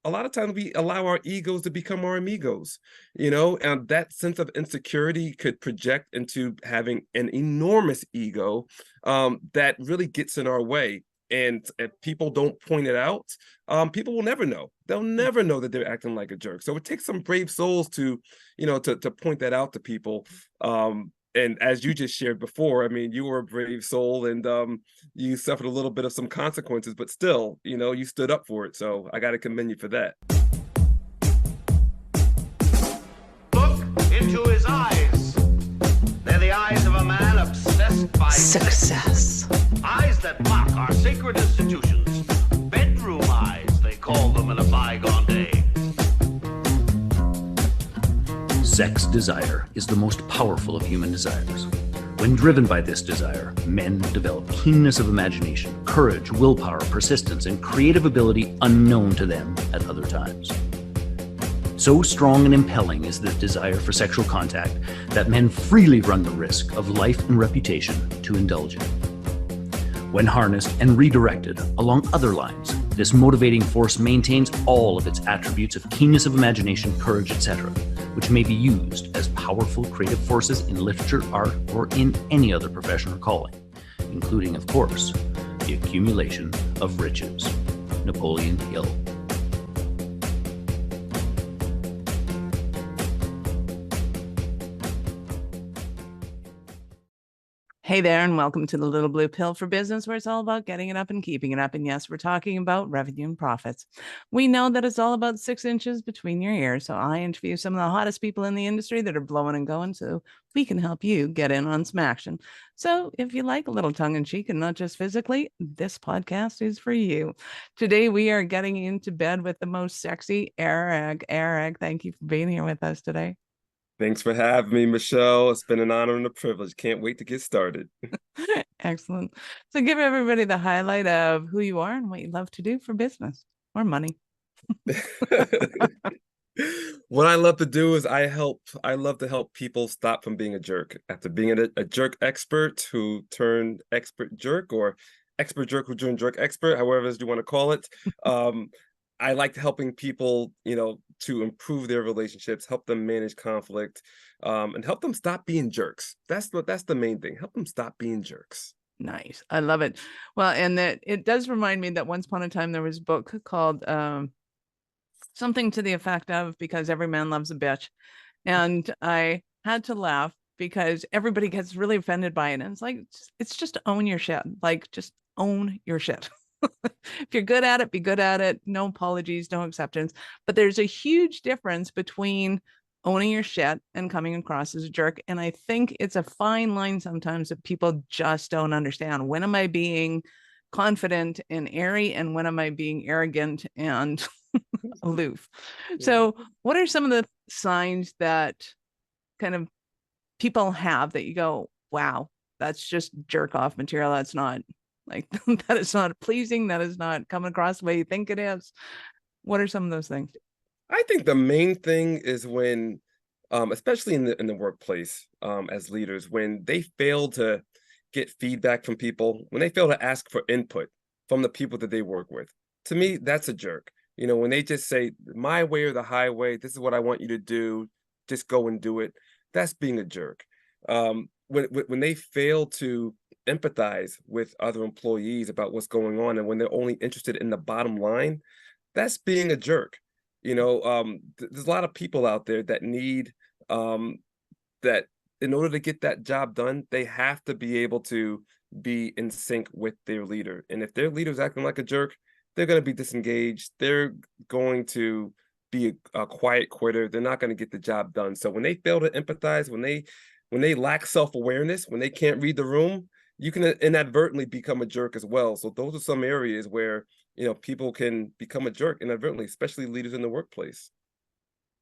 a lot of times we allow our egos to become our amigos, you know, and that sense of insecurity could project into having an enormous ego that really gets in our way. And if people don't point it out, people will never know. They'll never know that they're acting like a jerk. So it takes some brave souls to, you know, to point that out to people. And as you just shared before, I mean, you were a brave soul, and you suffered a little bit of some consequences, but still, you know, you stood up for it. So I got to commend you for that. Look into his eyes. They're the eyes of a man obsessed by success. Eyes that mock our sacred institutions. Bedroom eyes, they call them in a bygone day. Sex desire is the most powerful of human desires. When driven by this desire, men develop keenness of imagination, courage, willpower, persistence, and creative ability unknown to them at other times. So strong and impelling is this desire for sexual contact that men freely run the risk of life and reputation to indulge in. When harnessed and redirected along other lines, this motivating force maintains all of its attributes of keenness of imagination, courage, etc., which may be used as powerful creative forces in literature, art, or in any other profession or calling, including, of course, the accumulation of riches. Napoleon Hill. Hey there, and welcome to the Little Blue Pill for Business, where it's all about getting it up and keeping it up. And yes, we're talking about revenue and profits. We know that it's all about 6 inches between your ears. So I interview some of the hottest people in the industry that are blowing and going, so we can help you get in on some action. So if you like a little tongue in cheek and not just physically, this podcast is for you. Today, we are getting into bed with the most sexy Eric. Eric, thank you for being here with us today. Thanks for having me, Michelle. It's been an honor and a privilege. Can't wait to get started. Excellent. So give everybody the highlight of who you are and what you love to do for business or money. What I love to do is I love to help people stop from being a jerk. After being a jerk expert who turned expert jerk, or expert jerk who turned jerk expert, however you want to call it. I like helping people, you know, to improve their relationships, help them manage conflict, and help them stop being jerks. That's the main thing. Help them stop being jerks. Nice. I love it. Well, and that it does remind me that once upon a time there was a book called something to the effect of Because Every Man Loves a Bitch. And I had to laugh because everybody gets really offended by it. And it's like, it's just own your shit. Like, just own your shit. If you're good at it, be good at it. No apologies, no acceptance. But there's a huge difference between owning your shit and coming across as a jerk. And I think it's a fine line sometimes that people just don't understand. When am I being confident and airy, and when am I being arrogant and aloof? So what are some of the signs that kind of people have that you go, wow, that's just jerk off material? That's not like, that is not pleasing. That is not coming across the way you think it is. What are some of those things? I think the main thing is when, especially in the workplace, as leaders, when they fail to get feedback from people, when they fail to ask for input from the people that they work with. To me, that's a jerk. You know, when they just say, my way or the highway, this is what I want you to do, just go and do it. That's being a jerk. When they fail to empathize with other employees about what's going on, and when they're only interested in the bottom line, that's being a jerk. You know, there's a lot of people out there that need that in order to get that job done, they have to be able to be in sync with their leader. And if their leader's acting like a jerk, they're going to be disengaged. They're going to be a quiet quitter. They're not going to get the job done. So when they fail to empathize, when they lack self-awareness, when they can't read the room, you can inadvertently become a jerk as well. So those are some areas where, you know, people can become a jerk inadvertently, especially leaders in the workplace.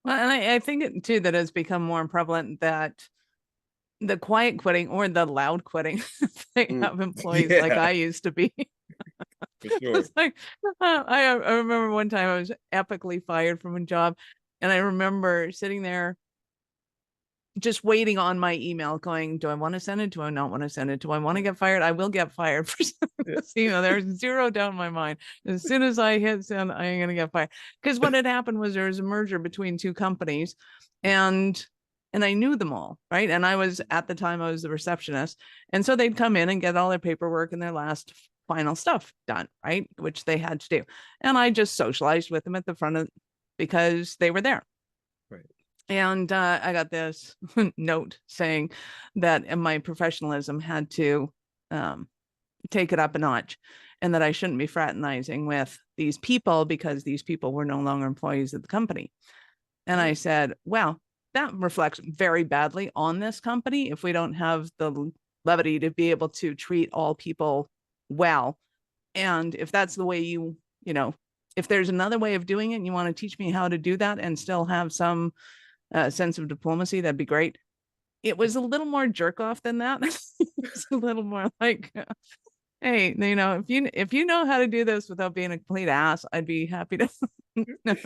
Well, and I think it too that has become more prevalent that the quiet quitting or the loud quitting thing of employees like I used to be. For sure. It's like, I remember one time I was epically fired from a job, and I remember sitting there just waiting on my email going, do I want to send it? Do I not want to send it? Do I want to get fired? I will get fired for this. There's zero doubt in my mind. As soon as I hit send, I'm going to get fired. Because what had happened was there was a merger between two companies, and I knew them all, right? And I was, at the time, I was the receptionist. And so they'd come in and get all their paperwork and their last final stuff done, right? Which they had to do. And I just socialized with them at the front of, because they were there. Right. And I got this note saying that my professionalism had to take it up a notch, and that I shouldn't be fraternizing with these people because these people were no longer employees of the company. And I said, well, that reflects very badly on this company if we don't have the levity to be able to treat all people well. And if that's the way you know, if there's another way of doing it and you want to teach me how to do that and still have some sense of diplomacy, that'd be great. It was a little more jerk off than that. It's a little more like, hey, if you know how to do this without being a complete ass, I'd be happy to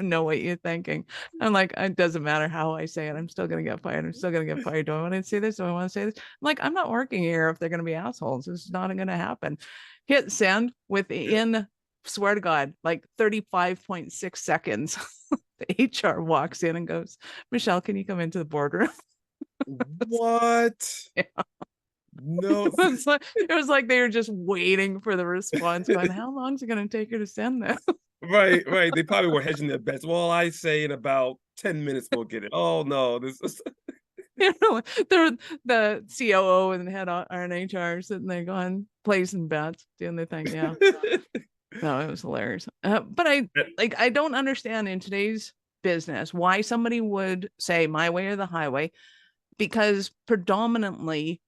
know what you're thinking. I'm like, it doesn't matter how I say it. I'm still going to get fired. I'm still going to get fired. Do I want to say this? Do I want to say this? I'm like, I'm not working here if they're going to be assholes. This is not going to happen. Hit send within, swear to God, like 35.6 seconds. The HR walks in and goes, Michelle, can you come into the boardroom? What? Yeah. No. It was like they were just waiting for the response, going, how long is it going to take her to send this? Right. They probably were hedging their bets. Well, I say in about 10 minutes we'll get it. Oh no, this is the COO and the head HR sitting there going, placing bets, doing their thing. Yeah. No, it was hilarious. But I don't understand in today's business why somebody would say my way or the highway, because predominantly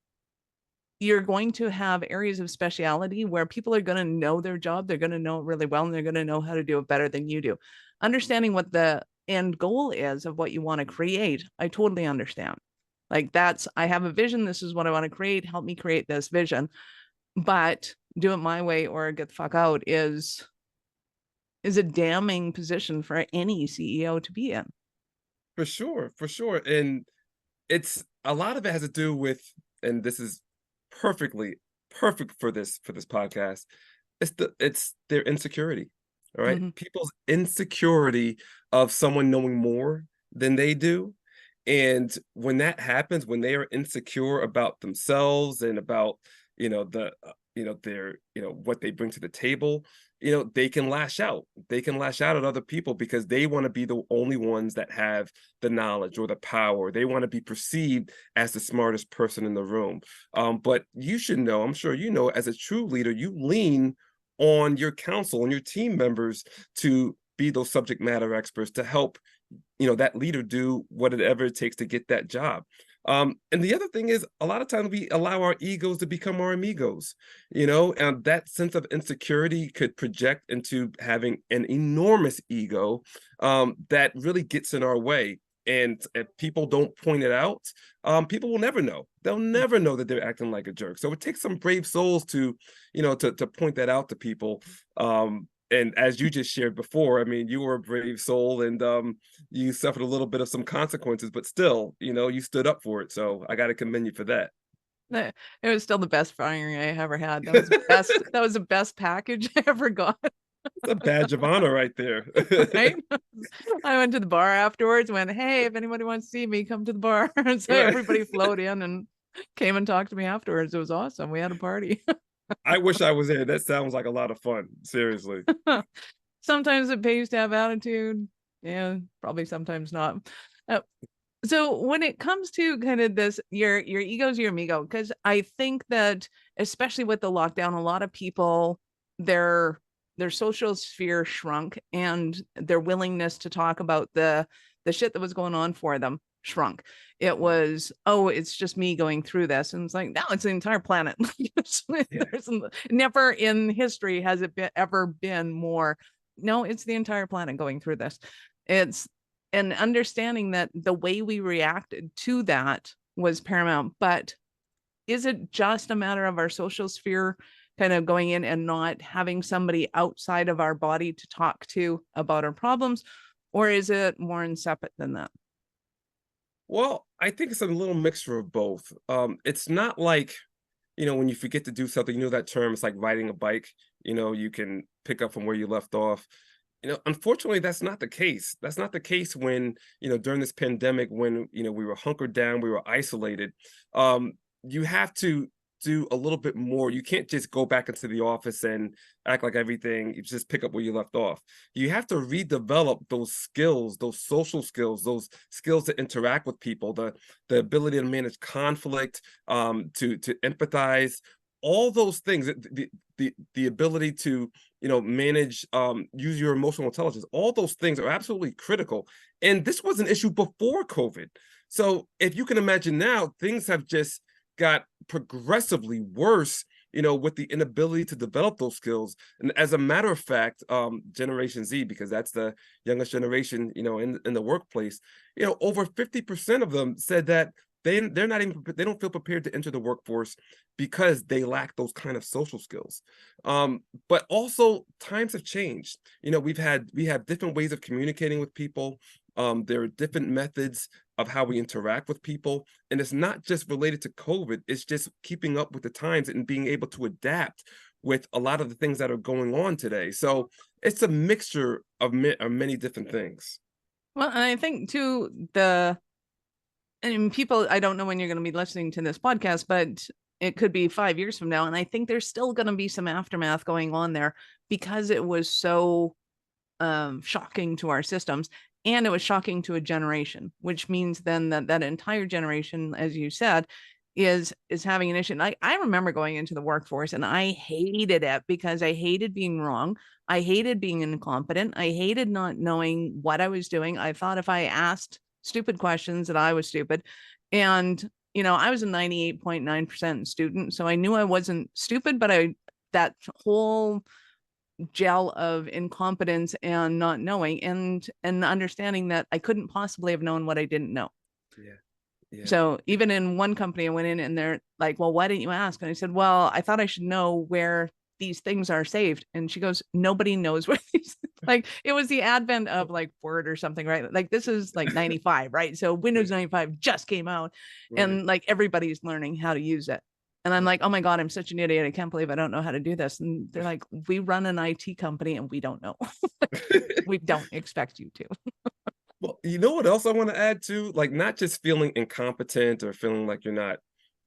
you're going to have areas of speciality where people are going to know their job. They're going to know it really well, and they're going to know how to do it better than you do. Understanding what the end goal is of what you want to create, I totally understand. Like I have a vision. This is what I want to create. Help me create this vision. But do it my way or get the fuck out is a damning position for any CEO to be in. For sure. And it's a lot of it has to do with, and this is perfect for this podcast. It's their insecurity. All right. Mm-hmm. People's insecurity of someone knowing more than they do. And when that happens, when they are insecure about themselves and about, their, what they bring to the table, they can lash out. They can lash out at other people because they want to be the only ones that have the knowledge or the power. They want to be perceived as the smartest person in the room. But you should know, I'm sure you know, as a true leader, you lean on your counsel and your team members to be those subject matter experts to help, that leader do whatever it takes to get that job. And the other thing is, a lot of times we allow our egos to become our amigos, and that sense of insecurity could project into having an enormous ego that really gets in our way. And if people don't point it out, people will never know. They'll never know that they're acting like a jerk. So it takes some brave souls to point that out to people. And as you just shared before, I mean, you were a brave soul and you suffered a little bit of some consequences, but still, you stood up for it. So I got to commend you for that. It was still the best firing I ever had. That was the best. That was the best package I ever got. It's a badge of honor right there. Right? I went to the bar afterwards, went, hey, if anybody wants to see me, come to the bar. And so everybody flowed in and came and talked to me afterwards. It was awesome. We had a party. I wish I was there. That sounds like a lot of fun. Seriously. Sometimes it pays to have attitude. Yeah, probably sometimes not. So when it comes to kind of this, your ego's your amigo, because I think that especially with the lockdown, a lot of people, their social sphere shrunk and their willingness to talk about the shit that was going on for them shrunk. It was, it's just me going through this. And it's like, no, it's the entire planet. There's never in history has it ever been more. No, it's the entire planet going through this. It's and understanding that the way we reacted to that was paramount. But is it just a matter of our social sphere kind of going in and not having somebody outside of our body to talk to about our problems? Or is it more separate than that? Well, I think it's a little mixture of both. It's not like, when you forget to do something, that term, it's like riding a bike, you can pick up from where you left off. Unfortunately, that's not the case. That's not the case when, during this pandemic, when, we were hunkered down, we were isolated. You have to do a little bit more. You can't just go back into the office and act like everything, you just pick up where you left off. You have to redevelop those skills, those social skills, those skills to interact with people, the ability to manage conflict, to empathize, all those things, the ability to manage, use your emotional intelligence. All those things are absolutely critical, and this was an issue before COVID. So if you can imagine now, things have just got progressively worse, with the inability to develop those skills. And as a matter of fact, Generation Z, because that's the youngest generation, in the workplace, over 50% of them said that they don't feel prepared to enter the workforce because they lack those kind of social skills. But also times have changed. We have different ways of communicating with people. There are different methods of how we interact with people. And it's not just related to COVID, it's just keeping up with the times and being able to adapt with a lot of the things that are going on today. So it's a mixture of many different things. Well, and I think too, people, I don't know when you're going to be listening to this podcast, but it could be 5 years from now. And I think there's still going to be some aftermath going on there because it was so shocking to our systems. And it was shocking to a generation, which means then that entire generation, as you said, is having an issue. And I remember going into the workforce and I hated it because I hated being wrong. I hated being incompetent. I hated not knowing what I was doing. I thought if I asked stupid questions that I was stupid. And, I was a 98.9% student. So I knew I wasn't stupid, but that whole gel of incompetence and not knowing and understanding that I couldn't possibly have known what I didn't know. Yeah. So even in one company I went in and they're like, well, why didn't you ask? And I said, well, I thought I should know where these things are saved. And she goes, nobody knows where these, like, it was the advent of like Word or something, right? Like this is like 95, right? So Windows 95 just came out and like everybody's learning how to use it. And I'm like, oh my God, I'm such an idiot. I can't believe I don't know how to do this. And they're like, we run an IT company and we don't know. We don't expect you to. Well, you know what else I want to add to? Like, not just feeling incompetent or feeling like you're not,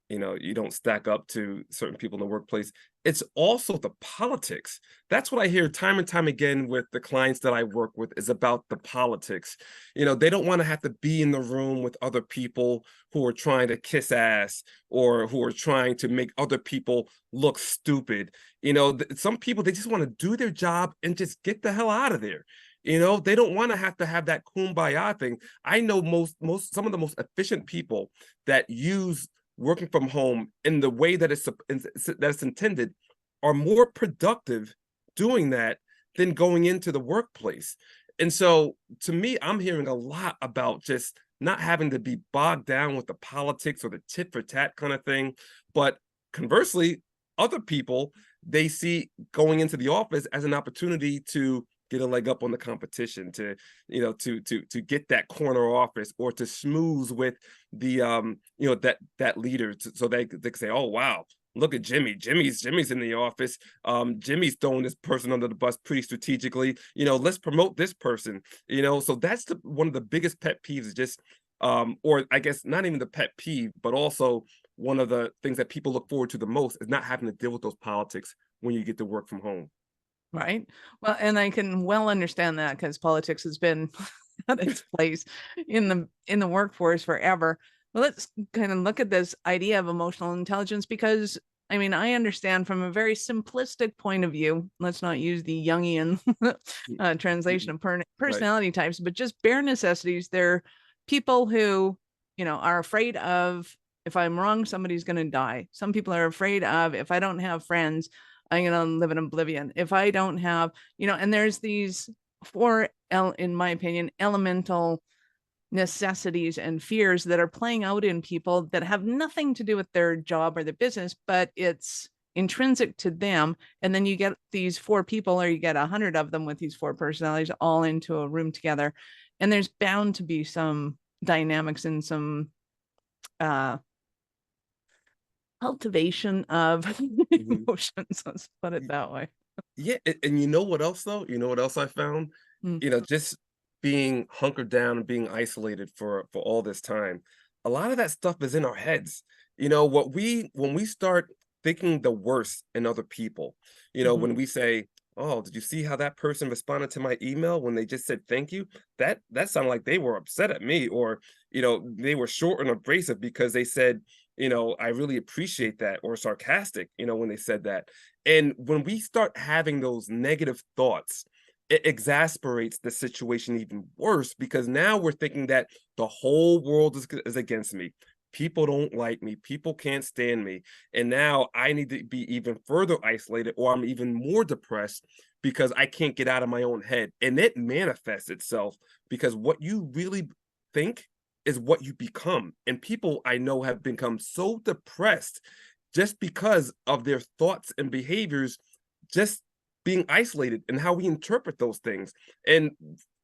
you don't stack up to certain people in the workplace. It's also the politics. That's what I hear time and time again with the clients that I work with, is about the politics. They don't want to have to be in the room with other people who are trying to kiss ass or who are trying to make other people look stupid. Some people, they just want to do their job and just get the hell out of there. They don't want to have that kumbaya thing. I know some of the most efficient people that use working from home in the way that it's intended are more productive doing that than going into the workplace. And so to me, I'm hearing a lot about just not having to be bogged down with the politics or the tit for tat kind of thing. But conversely, other people, they see going into the office as an opportunity to get a leg up on the competition, to get that corner office, or to schmooze with the that leader, so they can say, oh wow, look at Jimmy's in the office, Jimmy's throwing this person under the bus pretty strategically, let's promote this person. So that's one of the biggest pet peeves, is just or I guess not even the pet peeve, but also one of the things that people look forward to the most, is not having to deal with those politics when you get to work from home. Right. Well, and I can well understand that because politics has been at its place in the workforce forever. Well, let's kind of look at this idea of emotional intelligence, because I mean, I understand from a very simplistic point of view. Let's not use the Jungian translation of personality types, but just bare necessities. They're people who, are afraid of, if I'm wrong, somebody's going to die. Some people are afraid of, if I don't have friends, I'm going to live in oblivion. If I don't have, and there's these four, in my opinion, elemental necessities and fears that are playing out in people that have nothing to do with their job or their business, but it's intrinsic to them. And then you get these four people, or you get 100 of them with these four personalities all into a room together. And there's bound to be some dynamics and some cultivation of emotions. Let's put it that way. Yeah, and you know what else though? You know what else I found? Mm. Just being hunkered down and being isolated for all this time. A lot of that stuff is in our heads. When we start thinking the worst in other people, Mhm. when we say, "Oh, did you see how that person responded to my email when they just said thank you?" That sounded like they were upset at me, or they were short and abrasive because they said, "I really appreciate that," or sarcastic, when they said that. And when we start having those negative thoughts, it exasperates the situation even worse because now we're thinking that the whole world is against me. People don't like me. People can't stand me. And now I need to be even further isolated, or I'm even more depressed because I can't get out of my own head. And it manifests itself because what you really think is what you become. And people I know have become so depressed just because of their thoughts and behaviors, just being isolated and how we interpret those things. And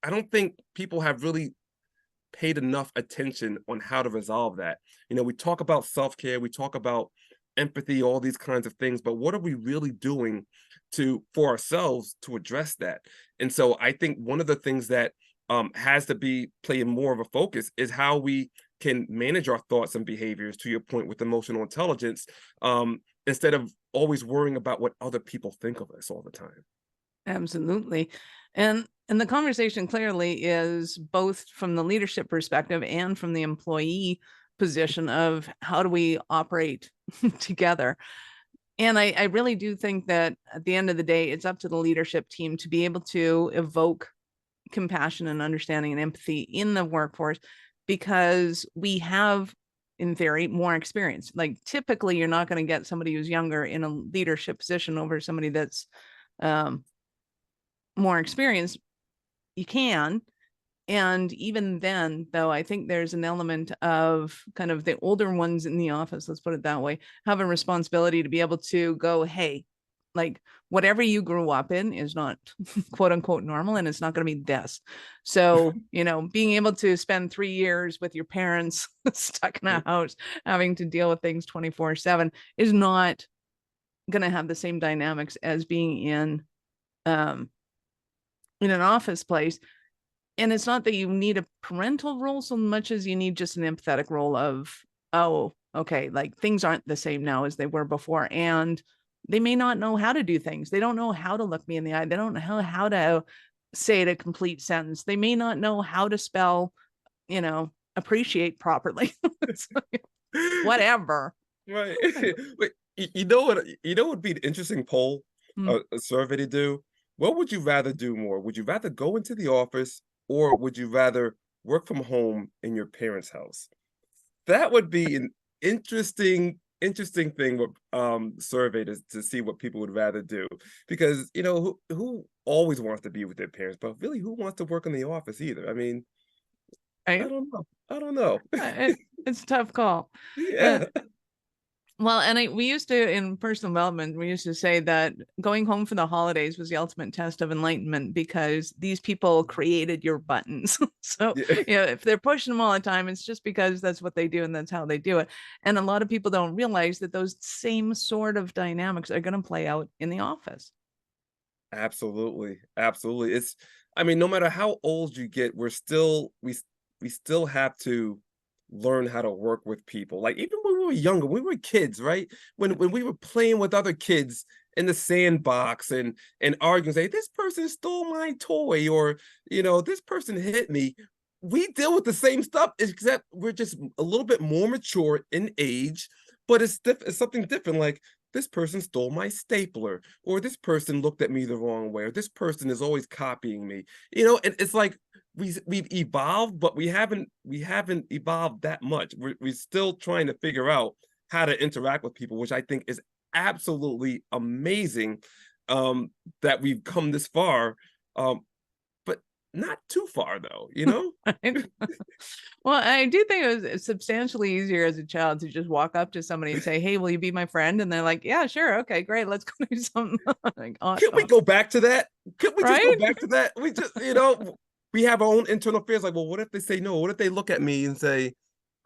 I don't think people have really paid enough attention on how to resolve that. We talk about self-care, we talk about empathy, all these kinds of things, but what are we really doing for ourselves to address that? And so I think one of the things that has to be playing more of a focus is how we can manage our thoughts and behaviors, to your point with emotional intelligence, instead of always worrying about what other people think of us all the time. Absolutely. And the conversation clearly is both from the leadership perspective and from the employee position of how do we operate together. And I really do think that at the end of the day, it's up to the leadership team to be able to evoke compassion and understanding and empathy in the workforce, because we have, in theory, more experience. Like typically, you're not going to get somebody who's younger in a leadership position over somebody that's more experienced. You can. And even then, though, I think there's an element of kind of the older ones in the office, let's put it that way, have a responsibility to be able to go, hey, like whatever you grew up in is not quote unquote normal, and it's not going to be this. So, being able to spend 3 years with your parents stuck in a house, having to deal with things 24/7 is not going to have the same dynamics as being in an office place. And it's not that you need a parental role so much as you need just an empathetic role of, oh, okay, like things aren't the same now as they were before. And they may not know how to do things. They don't know how to look me in the eye. They don't know how to say it a complete sentence. They may not know how to spell, appreciate properly. Whatever. Right. Wait, you know what would be an interesting poll, a survey to do? What would you rather do more? Would you rather go into the office, or would you rather work from home in your parents' house? That would be an interesting thing with survey to see what people would rather do. Because who always wants to be with their parents, but really who wants to work in the office either? I mean, I Right? don't know. I don't know. It's a tough call. Yeah. Well, and we used to, in personal development, we used to say that going home for the holidays was the ultimate test of enlightenment, because these people created your buttons. So, Yeah. if they're pushing them all the time, it's just because that's what they do and that's how they do it. And a lot of people don't realize that those same sort of dynamics are going to play out in the office. Absolutely. Absolutely. I mean, no matter how old you get, we still have to learn how to work with people. Like even when we were younger, we were kids, right? When we were playing with other kids in the sandbox and arguing, say, this person stole my toy, or this person hit me. We deal with the same stuff, except we're just a little bit more mature in age, but it's something different. Like, this person stole my stapler, or this person looked at me the wrong way, or this person is always copying me. And it's like we've evolved, but we haven't evolved that much. We're still trying to figure out how to interact with people, which I think is absolutely amazing, that we've come this far, but not too far though. Well, I do think it was substantially easier as a child to just walk up to somebody and say, hey, will you be my friend? And they're like, yeah, sure. Okay, great. Let's go do something. Like, Can we awesome. go back to that? Can we just go Right? back to that? We just. we have our own internal fears. Like, well, what if they say no? What if they look at me and say,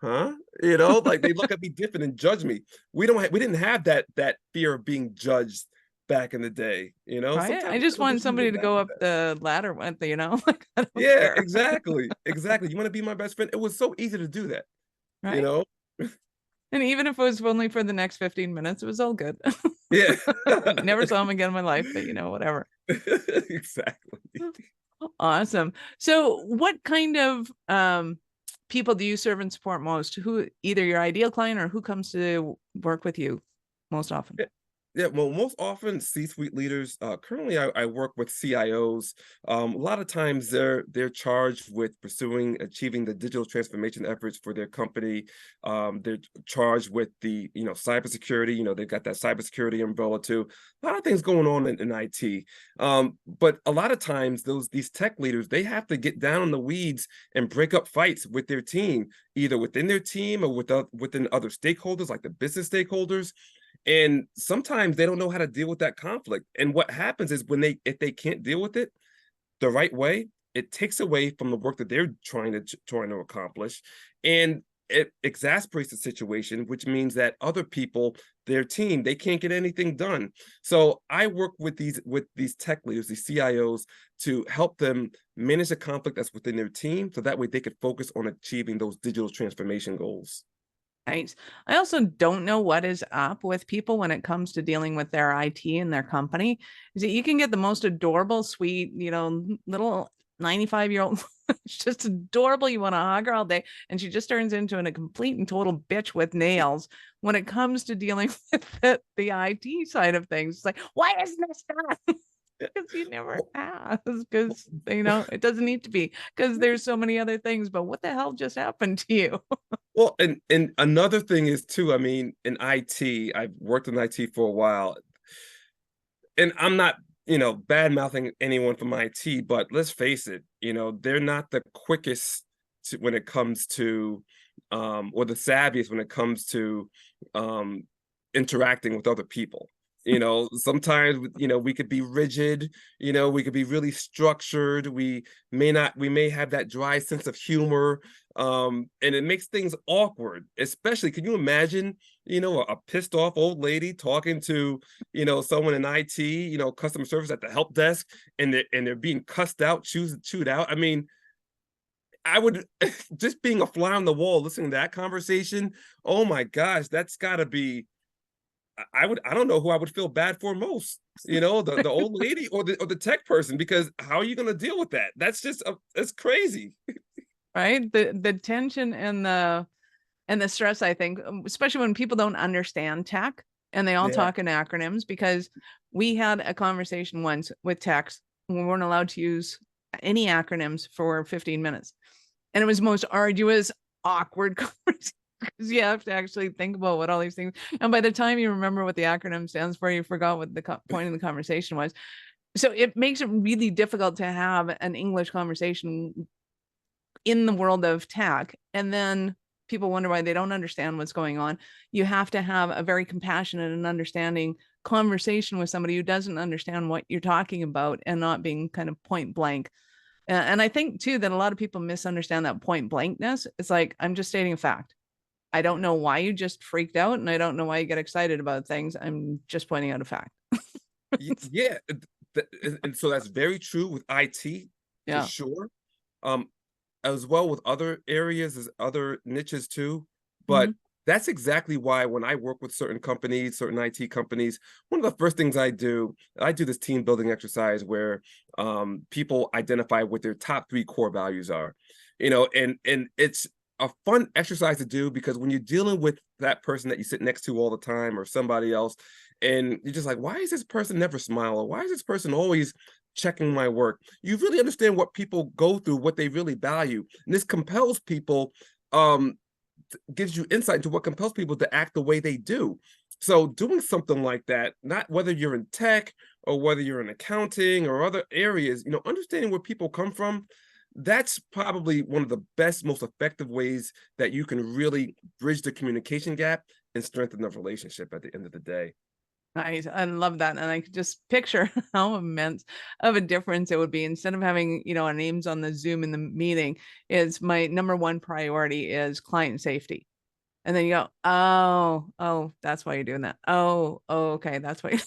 huh? You know, like they look at me different and judge me. We didn't have that fear of being judged back in the day. You know, Right? I sometimes just we want wish we somebody went to back go to up that. the ladder with, you know, like I don't Yeah, care. exactly. Exactly. You want to be my best friend? It was so easy to do that, you Right? know? And even if it was only for the next 15 minutes, it was all good. Yeah. Never saw him again in my life, but you know, whatever. Exactly. Awesome. So what kind of people do you serve and support most? Who, either your ideal client or who comes to work with you most often? Yeah, well, most often C-suite leaders. Currently, I work with CIOs. A lot of times, they're charged with achieving the digital transformation efforts for their company. They're charged with the cybersecurity. You know, they've got that cybersecurity umbrella too. A lot of things going on in IT. But a lot of times, these tech leaders, they have to get down in the weeds and break up fights with their team, either within their team or within other stakeholders, like the business stakeholders. And sometimes they don't know how to deal with that conflict. And what happens is if they can't deal with it the right way, it takes away from the work that they're trying to accomplish, and it exasperates the situation, which means that other people, their team, they can't get anything done. So I work with these tech leaders, these CIOs, to help them manage the conflict that's within their team, so that way they could focus on achieving those digital transformation goals. Right. I also don't know what is up with people when it comes to dealing with their IT and their company. Is that you can get the most adorable, sweet, you know, little 95-year-old. It's just adorable. You want to hug her all day. And she just turns into a complete and total bitch with nails when it comes to dealing with the IT side of things. It's like, why isn't this done? Because you never ask, because you know it doesn't need to be, because there's so many other things. But what the hell just happened to you? Well, and another thing is too, I mean, in IT, I've worked in IT for a while, and I'm not, bad mouthing anyone from IT, but let's face it, they're not the quickest when it comes to, or the savviest when it comes to um, interacting with other people. Sometimes, we could be rigid, we could be really structured. We may have that dry sense of humor. And it makes things awkward, especially, can you imagine, a pissed off old lady talking to, someone in IT, customer service at the help desk, and they're being cussed out, chewed out. I mean, I would just being a fly on the wall, listening to that conversation. Oh my gosh, that's gotta be, I don't know who I would feel bad for most, the old lady or the tech person, because how are you going to deal with that? That's just that's crazy. Right, the tension and the stress, I think, especially when people don't understand tech and they all Yeah. talk in acronyms. Because we had a conversation once with techs, we weren't allowed to use any acronyms for 15 minutes, and it was the most arduous, awkward conversation, because you have to actually think about what all these things, and by the time you remember what the acronym stands for, you forgot what the point of the conversation was. So it makes it really difficult to have an English conversation in the world of tech. And then people wonder why they don't understand what's going on. You have to have a very compassionate and understanding conversation with somebody who doesn't understand what you're talking about, and not being kind of point blank. And I think too that a lot of people misunderstand that point blankness. It's like, I'm just stating a fact. I don't know why you just freaked out, and I don't know why you get excited about things. I'm just pointing out a fact. Yeah. And so that's very true with IT, for Yeah. sure. As well with other areas, as other niches too. But Mm-hmm. that's exactly why when I work with certain companies, certain IT companies, one of the first things I do this team building exercise where people identify what their top 3 core values are. And it's a fun exercise to do, because when you're dealing with that person that you sit next to all the time, or somebody else, and you're just like, why is this person never smile? Or why is this person always checking my work? You really understand what people go through, what they really value. And this compels people, gives you insight into what compels people to act the way they do. So doing something like that, not whether you're in tech or whether you're in accounting or other areas, understanding where people come from, that's probably one of the best, most effective ways that you can really bridge the communication gap and strengthen the relationship at the end of the day. I love that. And I could just picture how immense of a difference it would be. Instead of having, our names on the Zoom in the meeting, is my number one priority is client safety. And then you go, oh, that's why you're doing that. Oh, okay, that's why.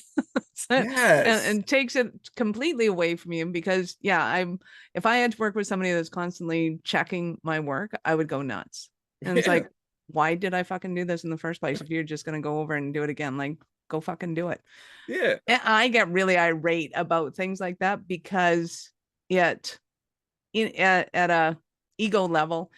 Yes. And takes it completely away from you, because if I had to work with somebody that's constantly checking my work, I would go nuts. And it's Yeah. like, why did I fucking do this in the first place? If you're just going to go over and do it again, like, go fucking do it. Yeah. And I get really irate about things like that, because at a ego level,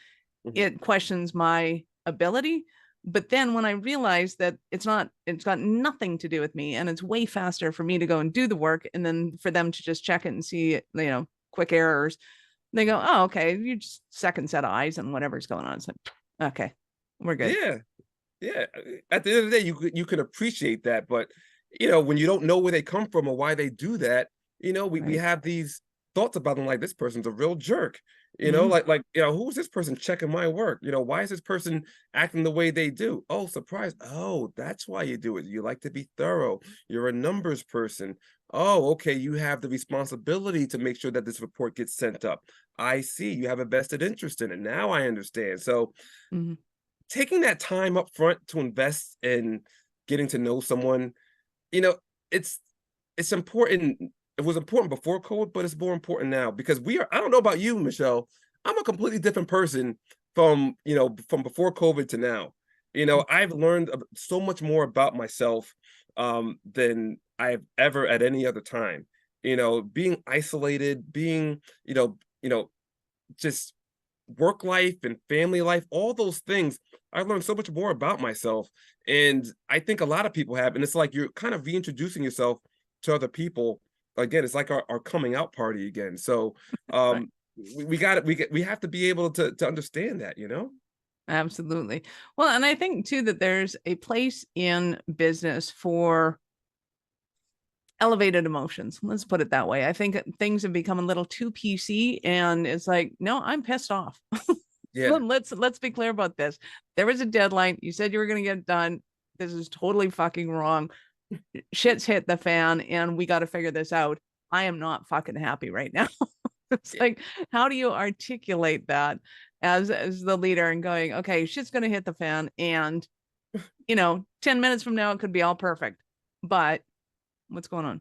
Mhm. it questions my ability. But then when I realize that it's got nothing to do with me, and it's way faster for me to go and do the work, and then for them to just check it and see, quick errors, they go, oh, okay, you just second set of eyes and whatever's going on. It's like, okay, we're good. Yeah. Yeah. At the end of the day, you can appreciate that, but when you don't know where they come from or why they do that, we Right. have these thoughts about them, like this person's a real jerk. Mm. Who's this person checking my work? Why is this person acting the way they do? Oh, surprise. Oh, that's why you do it. You like to be thorough. You're a numbers person. Oh, okay. You have the responsibility to make sure that this report gets sent up. I see. You have a vested interest in it. Now I understand. So Mhm. taking that time up front to invest in getting to know someone, you know, it's important. It was important before COVID, but it's more important now, because I don't know about you, Michelle. I'm a completely different person from before COVID to now. I've learned so much more about myself than I've ever at any other time. Being isolated, being, just work life and family life, all those things, I learned so much more about myself. And I think a lot of people have. And it's like you're kind of reintroducing yourself to other people. Again, it's like our coming out party again. So Right. we got it. We have to be able to understand that. Absolutely. Well, and I think too that there's a place in business for elevated emotions. Let's put it that way. I think things have become a little too PC, and it's like, no, I'm pissed off. Yeah. Let's be clear about this. There was a deadline. You said you were going to get it done. This is totally fucking wrong. Shit's hit the fan, and we got to figure this out. I am not fucking happy right now. It's Yeah. like, how do you articulate that as the leader, and going, okay, shit's going to hit the fan, and 10 minutes from now it could be all perfect, but what's going on?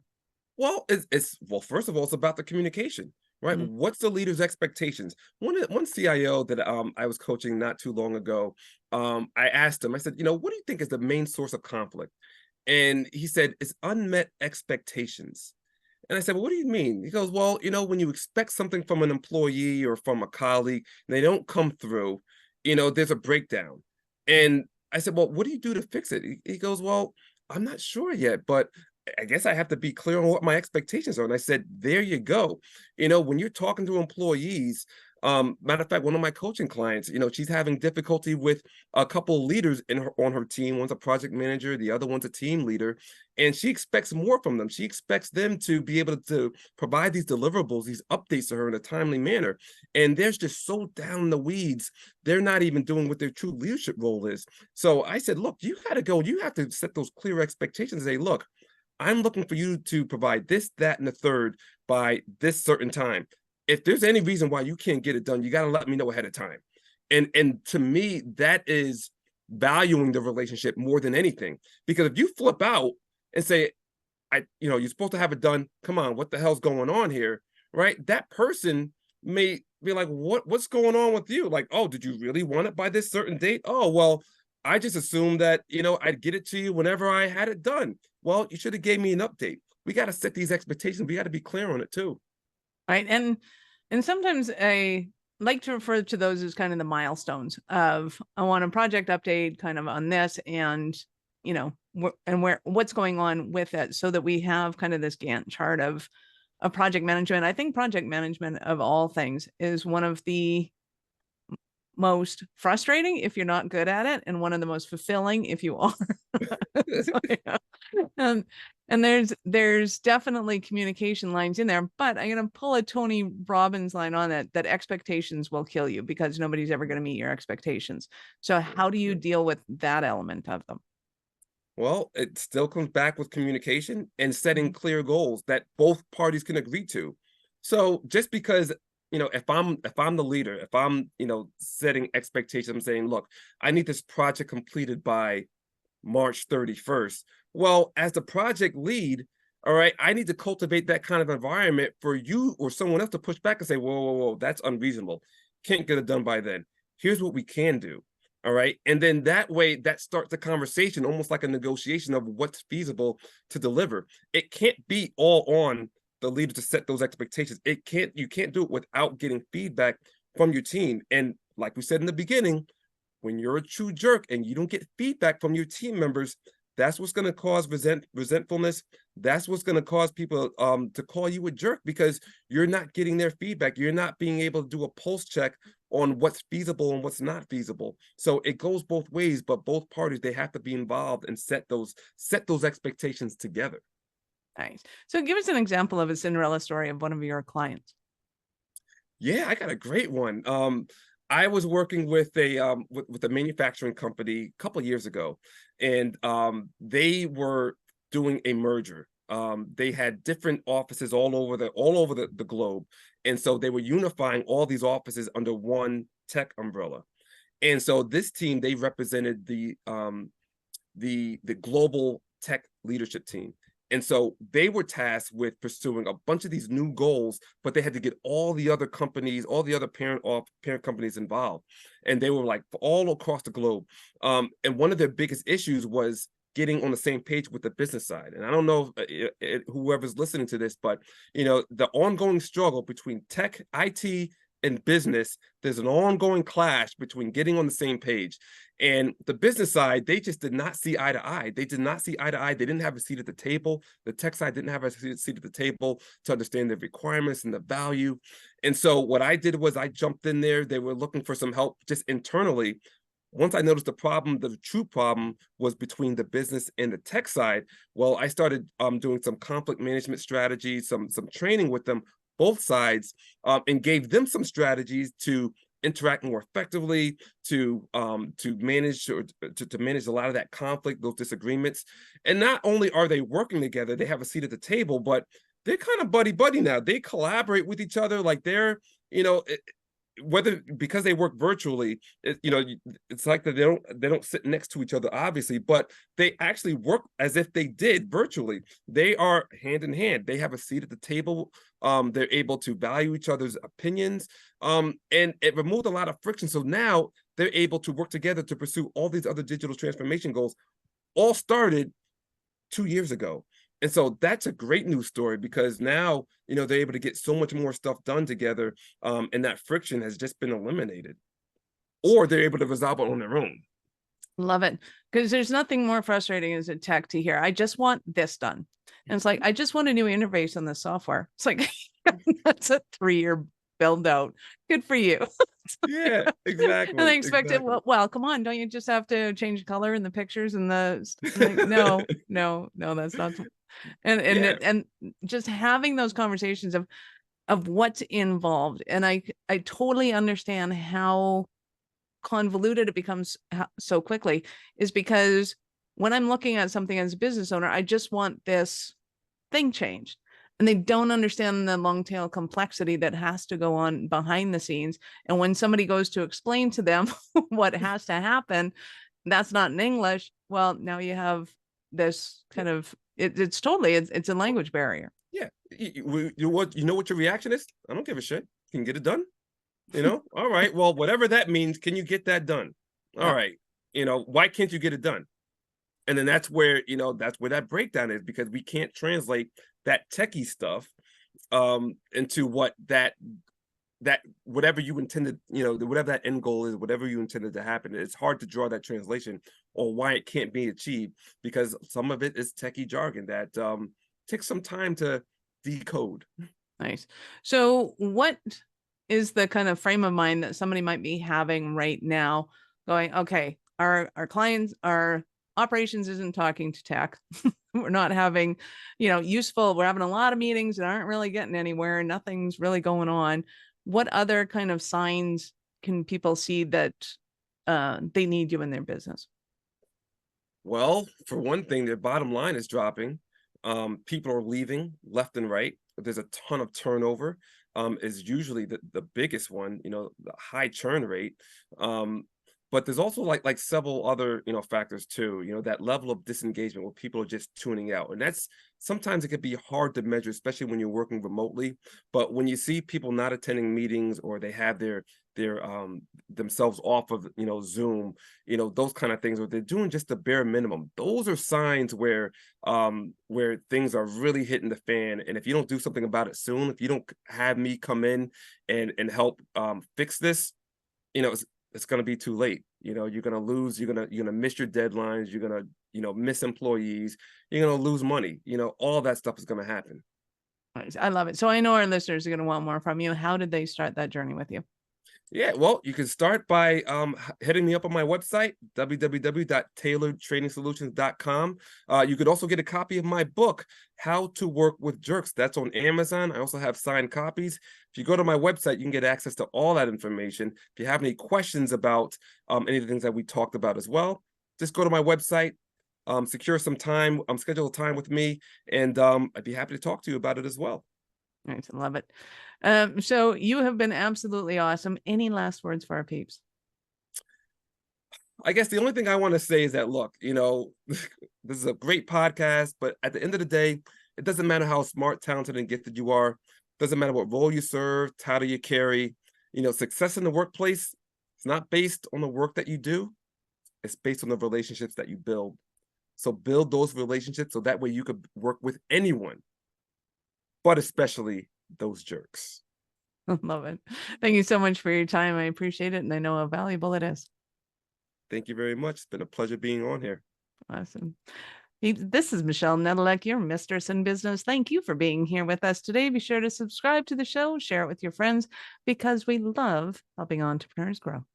Well, first of all, it's about the communication, right? Mm. What's the leader's expectations? One CIO that I was coaching not too long ago, I asked him, I said, what do you think is the main source of conflict? And he said, it's unmet expectations. And I said, well, what do you mean? He goes, well, when you expect something from an employee or from a colleague, and they don't come through, there's a breakdown. And I said, well, what do you do to fix it? He goes, well, I'm not sure yet, but I guess I have to be clear on what my expectations are. And I said, there you go. When you're talking to employees, matter of fact, one of my coaching clients, she's having difficulty with a couple of leaders on her team. One's a project manager, the other one's a team leader, and she expects more from them. She expects them to be able to provide these deliverables, these updates to her in a timely manner. And they're just so down in the weeds, they're not even doing what their true leadership role is. So I said, look, you got to go. You have to set those clear expectations and say, look, I'm looking for you to provide this, that, and the third by this certain time. If there's any reason why you can't get it done, you got to let me know ahead of time. And to me, that is valuing the relationship more than anything. Because if you flip out and say, you're supposed to have it done, come on, what the hell's going on here? Right? That person may be like, what's going on with you? Like, oh, did you really want it by this certain date? Oh, well, I just assumed that, I'd get it to you whenever I had it done. Well, you should have gave me an update. We got to set these expectations. We got to be clear on it too. Right. And sometimes I like to refer to those as kind of the milestones of, I want a project update kind of on this, and what's going on with it, so that we have kind of this Gantt chart of project management. I think project management of all things is one of the most frustrating if you're not good at it, and one of the most fulfilling if you are. So, yeah. And there's definitely communication lines in there, but I'm going to pull a Tony Robbins line on that expectations will kill you, because nobody's ever going to meet your expectations. So how do you deal with that element of them? Well, it still comes back with communication and setting clear goals that both parties can agree to. So just because, if I'm the leader, if I'm, setting expectations, I'm saying, look, I need this project completed by March 31st. Well, as the project lead, all right, I need to cultivate that kind of environment for you or someone else to push back and say, whoa, whoa, whoa, that's unreasonable. Can't get it done by then. Here's what we can do. All right. And then that way, that starts the conversation, almost like a negotiation of what's feasible to deliver. It can't be all on the leader to set those expectations. You can't do it without getting feedback from your team. And like we said in the beginning, when you're a true jerk and you don't get feedback from your team members, that's what's going to cause resentfulness. That's what's going to cause people to call you a jerk, because you're not getting their feedback. You're not being able to do a pulse check on what's feasible and what's not feasible. So it goes both ways, but both parties, they have to be involved and set those expectations together. Nice. So give us an example of a Cinderella story of one of your clients. Yeah, I got a great one. I was working with a manufacturing company a couple of years ago, and they were doing a merger. They had different offices all over the globe, and so they were unifying all these offices under one tech umbrella. And so this team, they represented the global tech leadership team. And so they were tasked with pursuing a bunch of these new goals, but they had to get all the other companies, all the other parent companies involved. And they were like all across the globe. And one of their biggest issues was getting on the same page with the business side. And I don't know if whoever's listening to this, but the ongoing struggle between tech, IT, and business, there's an ongoing clash between getting on the same page. And the business side, they just did not see eye to eye. They did not see eye to eye. They didn't have a seat at the table. The tech side didn't have a seat at the table to understand the requirements and the value. And so what I did was I jumped in there. They were looking for some help just internally. Once I noticed the true problem was between the business and the tech side, well, I started doing some conflict management strategies, some training with them, both sides, and gave them some strategies to interact more effectively, to manage to manage a lot of that conflict, those disagreements. And not only are they working together, they have a seat at the table, but they're kind of buddy now. They collaborate with each other, like they're, whether because they work virtually, it's like that they don't sit next to each other, obviously, but they actually work as if they did virtually. They are hand in hand. They have a seat at the table. They're able to value each other's opinions, and it removed a lot of friction. So now they're able to work together to pursue all these other digital transformation goals. All started 2 years ago. And so that's a great news story, because now, they're able to get so much more stuff done together, and that friction has just been eliminated, or they're able to resolve it on their own. Love it. Because there's nothing more frustrating as a tech to hear, I just want this done. And it's like, I just want a new interface on the software. It's like, that's a 3-year build out. Good for you. Yeah, exactly. And I expected, well, come on, don't you just have to change the color in the pictures and like, no, that's not. And just having those conversations of what's involved. And I totally understand how convoluted it becomes so quickly, is because when I'm looking at something as a business owner, I just want this thing changed. And they don't understand the long tail complexity that has to go on behind the scenes. And when somebody goes to explain to them what has to happen, that's not in English. Well, now you have this kind of, it's a language barrier. Yeah. You know what your reaction is? I don't give a shit. Can you get it done? All right. Well, whatever that means, can you get that done? All right. Why can't you get it done? And then that's where that breakdown is, because we can't translate that techie stuff into what that whatever you intended, whatever that end goal is, whatever you intended to happen. It's hard to draw that translation or why it can't be achieved, because some of it is techie jargon that takes some time to decode. Nice. So what is the kind of frame of mind that somebody might be having right now, going, okay, our clients, our operations isn't talking to tech. We're not having, we're having a lot of meetings that aren't really getting anywhere. Nothing's really going on. What other kind of signs can people see that they need you in their business? Well, for one thing, their bottom line is dropping. People are leaving left and right. There's a ton of turnover. Is usually the biggest one, the high churn rate. But there's also like several other, factors too, that level of disengagement where people are just tuning out. And that's sometimes it can be hard to measure, especially when you're working remotely. But when you see people not attending meetings, or they have their themselves off of Zoom, those kind of things, or they're doing just the bare minimum, those are signs where things are really hitting the fan. And if you don't do something about it soon, if you don't have me come in and help fix this, it's going to be too late. You're going to lose, you're going to miss your deadlines, you're going to miss employees, you're going to lose money. All that stuff is going to happen. I love it. So I know our listeners are going to want more from you. How did they start that journey with you? Yeah, well, you can start by hitting me up on my website, www.tailoredtrainingsolutions.com. You could also get a copy of my book, How to Work with Jerks. That's on Amazon. I also have signed copies. If you go to my website, you can get access to all that information. If you have any questions about any of the things that we talked about as well, just go to my website, secure some time, schedule a time with me, and I'd be happy to talk to you about it as well. Nice. I love it. So you have been absolutely awesome. Any last words for our peeps? I guess the only thing I want to say is that, look, this is a great podcast, but at the end of the day, it doesn't matter how smart, talented, and gifted you are. It doesn't matter what role you serve, title you carry. Success in the workplace, it's not based on the work that you do. It's based on the relationships that you build. So build those relationships so that way you could work with anyone, but especially those jerks. I love it. Thank you so much for your time. I appreciate it, and I know how valuable it is. Thank you very much. It's been a pleasure being on here. Awesome. This is Michelle Nedelec, your mistress in business. Thank you for being here with us today. Be sure to subscribe to the show, share it with your friends, because we love helping entrepreneurs grow.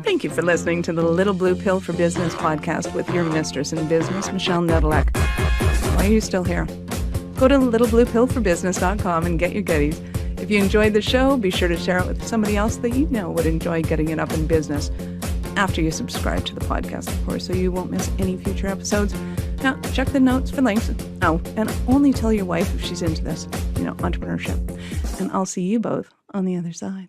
Thank you for listening to the Little Blue Pill for Business podcast with your mistress in business, Michelle Nedelec. Why are you still here? Go to littlebluepillforbusiness.com and get your goodies. If you enjoyed the show, be sure to share it with somebody else that you know would enjoy getting it up in business after you subscribe to the podcast, of course, so you won't miss any future episodes. Now, check the notes for links. Oh, and only tell your wife if she's into this, entrepreneurship. And I'll see you both on the other side.